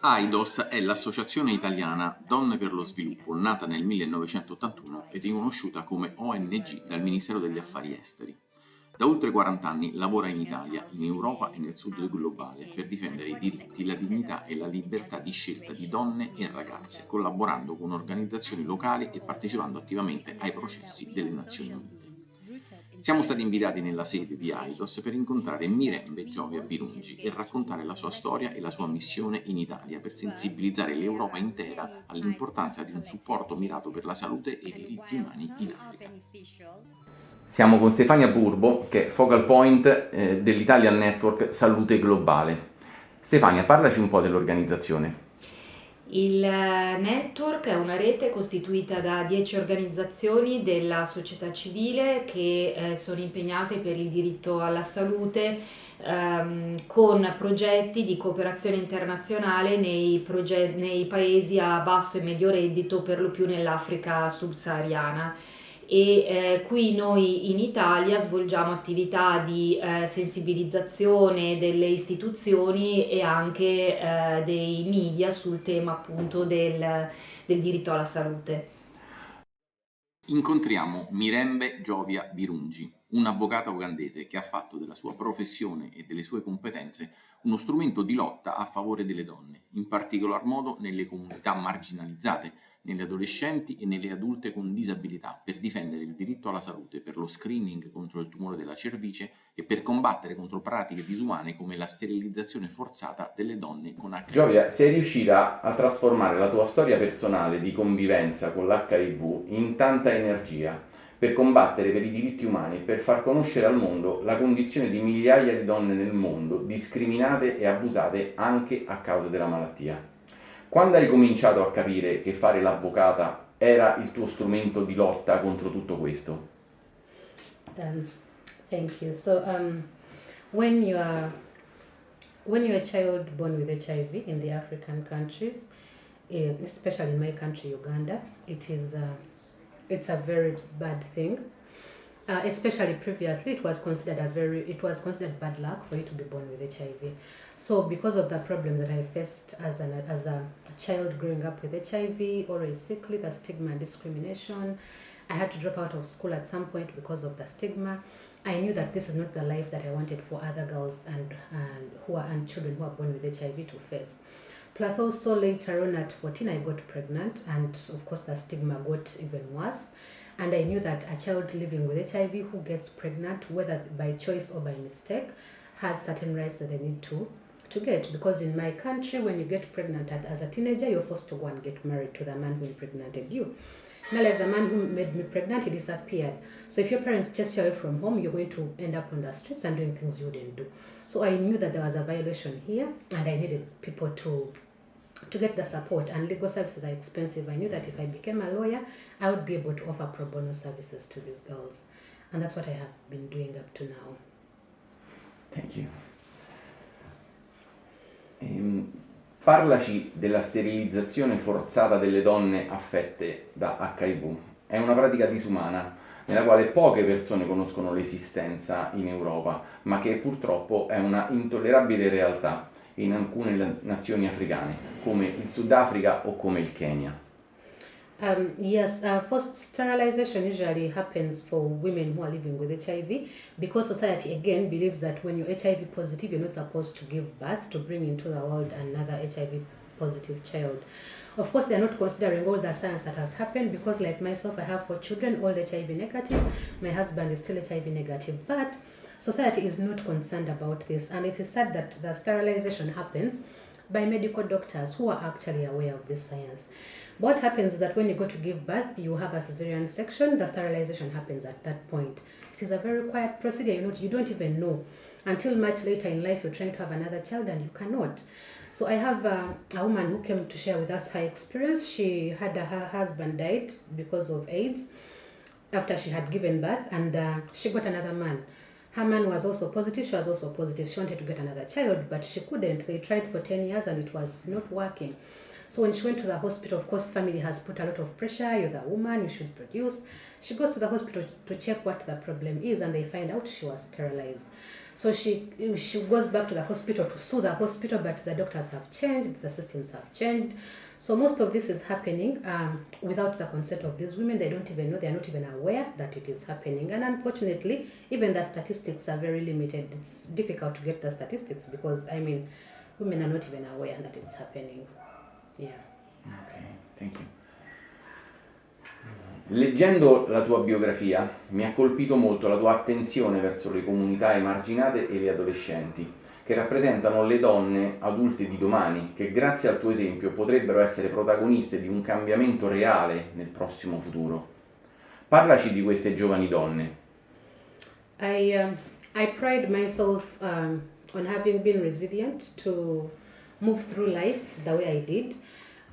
AIDOS è l'associazione italiana Donne per lo Sviluppo, nata nel 1981 e riconosciuta come ONG dal Ministero degli Affari Esteri. Da oltre 40 anni lavora in Italia, in Europa e nel sud globale per difendere i diritti, la dignità e la libertà di scelta di donne e ragazze, collaborando con organizzazioni locali e partecipando attivamente ai processi delle Nazioni Unite. Siamo stati invitati nella sede di AIDOS per incontrare Mirembe Jovia Birungi e raccontare la sua storia e la sua missione in Italia per sensibilizzare l'Europa intera all'importanza di un supporto mirato per la salute e i diritti umani in Africa. Siamo con Stefania Burbo, che è focal point dell'Italian Network Salute Globale. Stefania, parlaci un po' dell'organizzazione. Il network è una rete costituita da 10 organizzazioni della società civile che sono impegnate per il diritto alla salute con progetti di cooperazione internazionale nei paesi a basso e medio reddito, per lo più nell'Africa subsahariana. Qui noi in Italia svolgiamo attività di sensibilizzazione delle istituzioni e anche dei media sul tema appunto del diritto alla salute. Incontriamo Mirembe Jovia Birungi, un'avvocata ugandese che ha fatto della sua professione e delle sue competenze uno strumento di lotta a favore delle donne, in particolar modo nelle comunità marginalizzate, nelle adolescenti e nelle adulte con disabilità, per difendere il diritto alla salute, per lo screening contro il tumore della cervice e per combattere contro pratiche disumane come la sterilizzazione forzata delle donne con HIV. Jovia, sei riuscita a trasformare la tua storia personale di convivenza con l'HIV in tanta energia per combattere per i diritti umani e per far conoscere al mondo la condizione di migliaia di donne nel mondo discriminate e abusate anche a causa della malattia. Quando hai cominciato a capire che fare l'avvocata era il tuo strumento di lotta contro tutto questo? Thank you. So, when you're a child born with HIV in the African countries, especially in my country, Uganda, it's a very bad thing. Especially previously, it was considered bad luck for you to be born with HIV. So, because of the problem that I faced as a child growing up with HIV, always sickly, the stigma and discrimination, I had to drop out of school at some point because of the stigma. I knew that this is not the life that I wanted for other girls and children who are born with HIV to face. Plus, also later on at 14, I got pregnant, and of course, the stigma got even worse. And I knew that a child living with HIV who gets pregnant, whether by choice or by mistake, has certain rights that they need to get. Because in my country, when you get pregnant as a teenager, you're forced to go and get married to the man who impregnated you. Now, like the man who made me pregnant, he disappeared. So if your parents chase you away from home, you're going to end up on the streets and doing things you wouldn't do. So I knew that there was a violation here, and I needed people to get the support, and legal services are expensive. I knew that if I became a lawyer, I would be able to offer pro bono services to these girls, and that's what I have been doing up to now. Thank you. Parlaci della sterilizzazione forzata delle donne affette da HIV. È una pratica disumana nella quale poche persone conoscono l'esistenza in Europa, ma che purtroppo è una intollerabile realtà in alcune nazioni africane, come il Sudafrica o come il Kenya. Yes, forced sterilization usually happens for women who are living with HIV, because society again believes that when you're HIV positive, you're not supposed to give birth to bring into the world another HIV positive child. Of course, they're not considering all the science that has happened, because like myself, I have 4 children, all HIV negative. My husband is still HIV negative, but society is not concerned about this, and it is sad that the sterilization happens by medical doctors who are actually aware of this science. What happens is that when you go to give birth, you have a cesarean section, the sterilization happens at that point. It is a very quiet procedure, you don't even know. Until much later in life, you're trying to have another child and you cannot. So I have a woman who came to share with us her experience. She had her husband died because of AIDS after she had given birth, and she got another man. Her man was also positive, she was also positive. She wanted to get another child, but she couldn't. They tried for 10 years and it was not working. So when she went to the hospital, of course, family has put a lot of pressure. You're the woman, you should produce. She goes to the hospital to check what the problem is, and they find out she was sterilized. So she goes back to the hospital to sue the hospital, but the doctors have changed, the systems have changed. So most of this is happening without the consent of these women. They don't even know, they are not even aware that it is happening. And unfortunately, even the statistics are very limited. It's difficult to get the statistics because, I mean, women are not even aware that it's happening. Yeah. Ok, thank you. Leggendo la tua biografia mi ha colpito molto la tua attenzione verso le comunità emarginate e le adolescenti, che rappresentano le donne adulte di domani, che grazie al tuo esempio potrebbero essere protagoniste di un cambiamento reale nel prossimo futuro. Parlaci di queste giovani donne. I pride myself on having been resilient to move through life the way I did,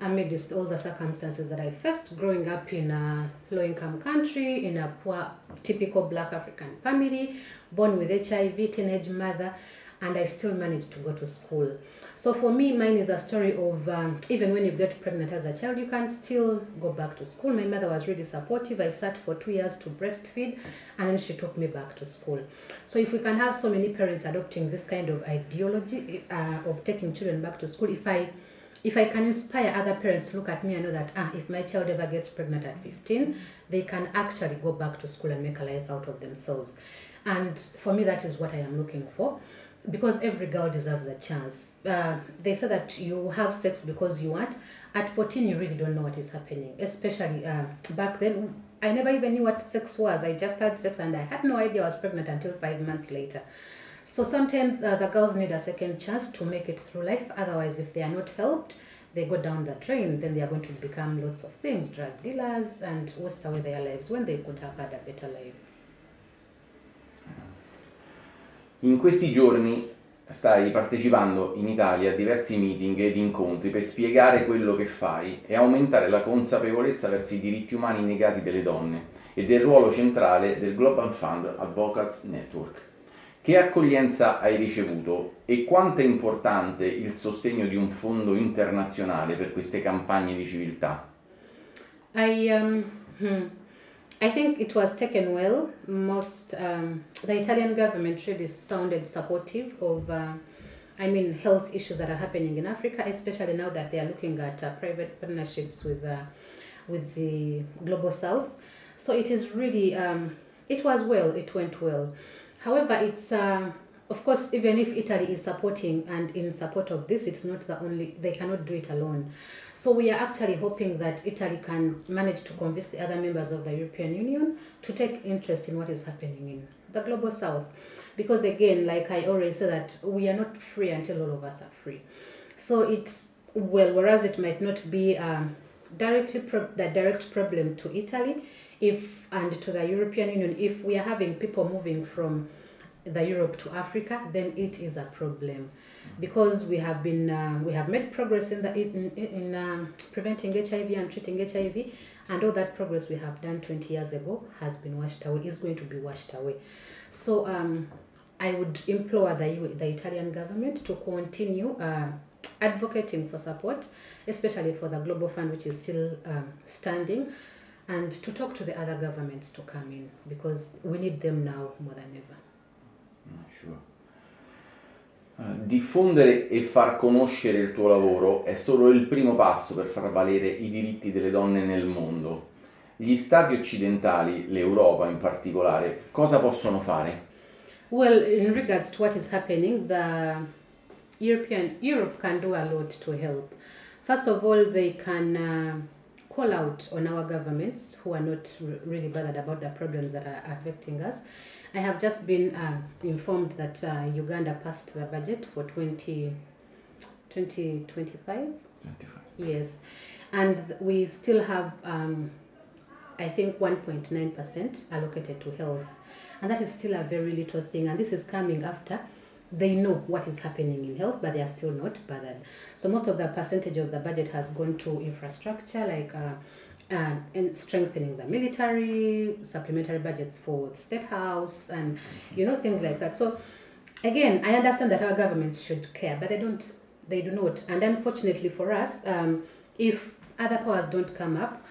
amidst all the circumstances that I faced growing up in a low-income country, in a poor, typical Black African family, born with HIV, teenage mother, and I still managed to go to school. So for me, mine is a story of even when you get pregnant as a child, you can still go back to school. My mother was really supportive. I sat for 2 years to breastfeed, and then she took me back to school. So if we can have so many parents adopting this kind of ideology of taking children back to school, if I can inspire other parents to look at me and know that if my child ever gets pregnant at 15, they can actually go back to school and make a life out of themselves. And for me, that is what I am looking for, because every girl deserves a chance. They say that you have sex because you want. At 14, you really don't know what is happening, especially back then. I never even knew what sex was. I just had sex and I had no idea I was pregnant until 5 months later. So sometimes the girls need a second chance to make it through life. Otherwise, if they are not helped, they go down the drain. Then they are going to become lots of things, drug dealers, and waste away their lives when they could have had a better life. In questi giorni stai partecipando in Italia a diversi meeting ed incontri per spiegare quello che fai e aumentare la consapevolezza verso i diritti umani negati delle donne e del ruolo centrale del Global Fund Advocates Network. Che accoglienza hai ricevuto e quanto è importante il sostegno di un fondo internazionale per queste campagne di civiltà? I think it was taken well. The Italian government really sounded supportive of, health issues that are happening in Africa, especially now that they are looking at private partnerships with the Global South. So it is really, it went well. However, it's, of course, even if Italy is supporting and in support of this, it's not the only, they cannot do it alone. So we are actually hoping that Italy can manage to convince the other members of the European Union to take interest in what is happening in the Global South. Because again, like I always say, that we are not free until all of us are free. So whereas it might not be the direct problem to Italy, and to the European Union, if we are having people moving from the Europe to Africa, then it is a problem, because we have made progress in preventing HIV and treating HIV, and all that progress we have done 20 years ago has been washed away, is going to be washed away. So I would implore the Italian government to continue advocating for support, especially for the Global Fund, which is still standing, and to talk to the other governments to come in, because we need them now more than ever. Sure. Diffondere e far conoscere il tuo lavoro è solo il primo passo per far valere i diritti delle donne nel mondo. Gli stati occidentali, l'Europa in particolare, cosa possono fare? Well, in regards to what is happening, Europe can do a lot to help. First of all, they can call out on our governments who are not really bothered about the problems that are affecting us. I have just been informed that Uganda passed the budget for 2025. Yes, and we still have, I think, 1.9% allocated to health, and that is still a very little thing. And this is coming after they know what is happening in health, but they are still not bothered. So most of the percentage of the budget has gone to infrastructure, like and strengthening the military, supplementary budgets for the State House, and things like that. So again, I understand that our governments should care, but they do not. And unfortunately for us, if other powers don't come up,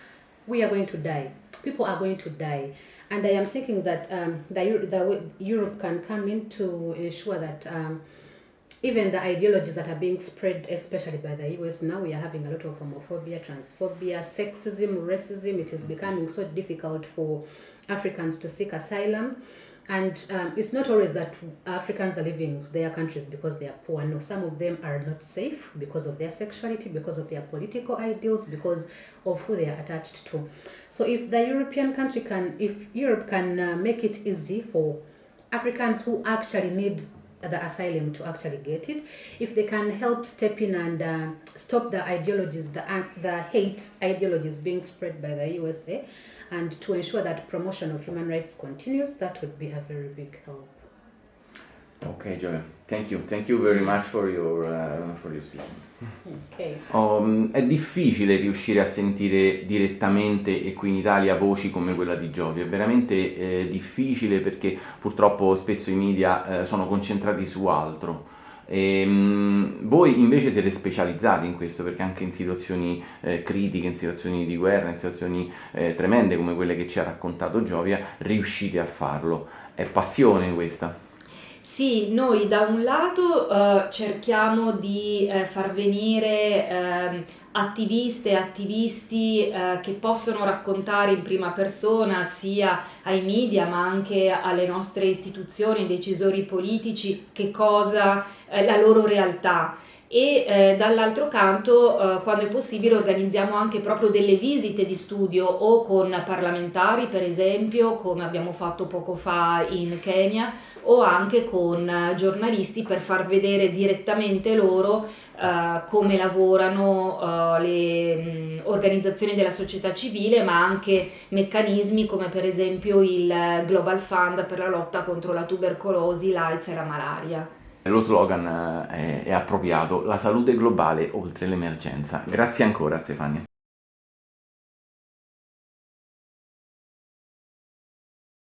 we are going to die. People are going to die. And I am thinking that Europe can come in to ensure that even the ideologies that are being spread, especially by the US now, we are having a lot of homophobia, transphobia, sexism, racism. It is becoming so difficult for Africans to seek asylum. And it's not always that Africans are leaving their countries because they are poor. No, some of them are not safe because of their sexuality, because of their political ideals, because of who they are attached to. So if the European country if Europe can make it easy for Africans who actually need the asylum to actually get it, if they can help step in and stop the ideologies, the hate ideologies being spread by the USA, and to ensure that promotion of human rights continues, that would be a very big help. Okay, Gioia, thank you very much for your speaking. Okay. È difficile riuscire a sentire direttamente, e qui in Italia, voci come quella di Giovia, è veramente difficile perché purtroppo spesso i media sono concentrati su altro. Voi invece siete specializzati in questo, perché anche in situazioni critiche, in situazioni di guerra, in situazioni tremende come quelle che ci ha raccontato Giovia, riuscite a farlo. È passione questa. Sì, noi da un lato cerchiamo di far venire attiviste e attivisti che possono raccontare in prima persona sia ai media ma anche alle nostre istituzioni e decisori politici che cosa la loro realtà. E dall'altro canto, quando è possibile, organizziamo anche proprio delle visite di studio o con parlamentari, per esempio, come abbiamo fatto poco fa in Kenya, o anche con giornalisti per far vedere direttamente loro come lavorano le organizzazioni della società civile, ma anche meccanismi come per esempio il Global Fund per la lotta contro la tubercolosi, l'AIDS e la malaria. Lo slogan è appropriato: la salute globale oltre l'emergenza. Grazie ancora, Stefania.